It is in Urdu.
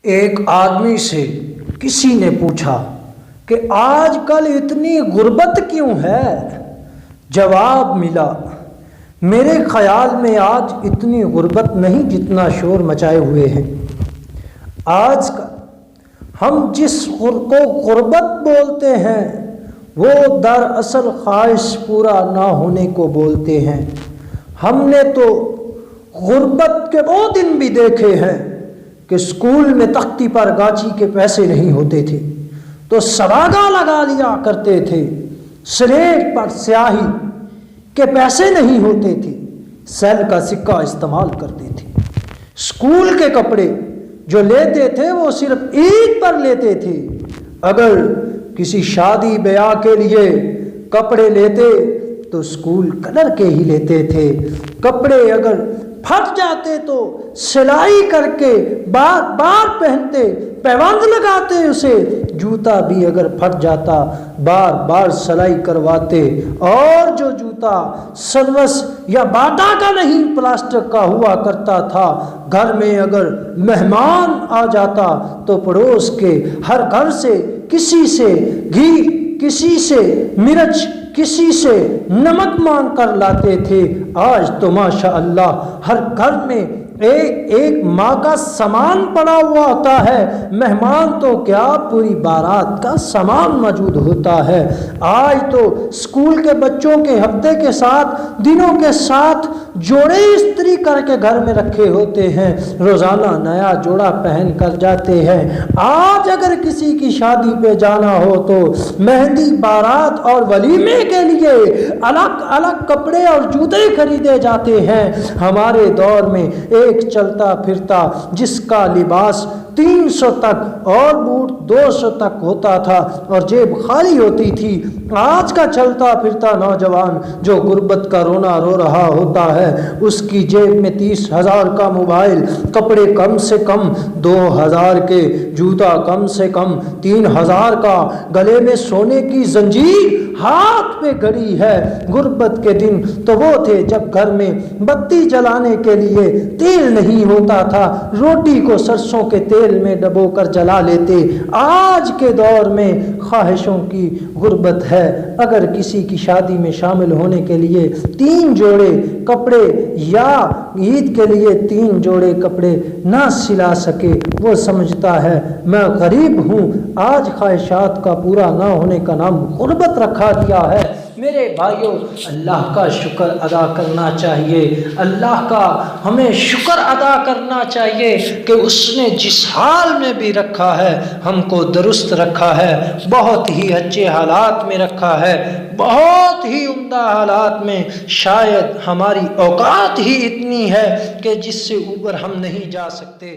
ایک آدمی سے کسی نے پوچھا کہ آج کل اتنی غربت کیوں ہے؟ جواب ملا، میرے خیال میں آج اتنی غربت نہیں جتنا شور مچائے ہوئے ہیں۔ آج کل ہم جس کو غربت بولتے ہیں وہ دراصل خواہش پورا نہ ہونے کو بولتے ہیں۔ ہم نے تو غربت کے وہ دن بھی دیکھے ہیں کہ اسکول میں تختی پر گاچی کے پیسے نہیں ہوتے تھے تو سواگا لگا لیا کرتے تھے، سلیٹ پر سیاہی کے پیسے نہیں ہوتے تھے، سیل کا سکہ استعمال کرتے تھے۔ اسکول کے کپڑے جو لیتے تھے وہ صرف عید پر لیتے تھے، اگر کسی شادی بیاہ کے لیے کپڑے لیتے تو اسکول کلر کے ہی لیتے تھے۔ کپڑے اگر پھٹ جاتے تو سلائی کر کے بار بار پہنتے، پیوند لگاتے اسے۔ جوتا بھی اگر پھٹ جاتا بار بار سلائی کرواتے، اور جو جوتا سنوس یا باٹا کا نہیں پلاسٹک کا ہوا کرتا تھا، گھر میں اگر مہمان آ جاتا تو پڑوس کے ہر گھر سے کسی سے گھی، کسی سے مرچ، کسی سے نمک مانگ کر لاتے تھے۔ آج تو ماشاء اللہ ہر گھر میں ایک ماں کا سامان پڑا ہوا ہوتا ہے، مہمان تو کیا پوری بارات کا سامان موجود ہوتا ہے۔ آج تو اسکول کے بچوں کے ہفتے کے ساتھ، دنوں کے ساتھ جوڑے استری کر کے گھر میں رکھے ہوتے ہیں، روزانہ نیا جوڑا پہن کر جاتے ہیں۔ آج اگر کسی کی شادی پہ جانا ہو تو مہندی، بارات اور ولیمے کے لیے الگ الگ کپڑے اور جوتے خریدے جاتے ہیں۔ ہمارے دور میں ایک چلتا پھرتا جس کا لباس 300 تک اور بوٹ 200 تک ہوتا تھا اور جیب خالی ہوتی تھی۔ آج کا چلتا پھرتا نوجوان جو غربت کا رونا رو رہا ہوتا ہے، اس کی جیب میں 30,000 کا موبائل، کپڑے کم سے کم 2,000 کے، جوتا کم سے کم 3,000 کا، گلے میں سونے کی زنجیر، ہاتھ پہ گھڑی ہے۔ غربت کے دن تو وہ تھے جب گھر میں بتی جلانے کے لیے تیل نہیں ہوتا تھا، روٹی کو سرسوں کے تیل میں ڈبو کر جلا لیتے۔ آج کے دور میں خواہشوں کی غربت ہے، اگر کسی کی شادی میں شامل ہونے کے لیے 3 جوڑے کپڑے یا عید کے لیے 3 جوڑے کپڑے نہ سلا سکے، وہ سمجھتا ہے میں غریب ہوں۔ آج خواہشات کا پورا نہ ہونے کا نام غربت رکھا دیا ہے۔ میرے بھائیوں، اللہ کا شکر ادا کرنا چاہیے، اللہ کا ہمیں شکر ادا کرنا چاہیے کہ اس نے جس حال میں بھی رکھا ہے ہم کو درست رکھا ہے، بہت ہی اچھے حالات میں رکھا ہے، بہت ہی عمدہ حالات میں۔ شاید ہماری اوقات ہی اتنی ہے کہ جس سے اوپر ہم نہیں جا سکتے۔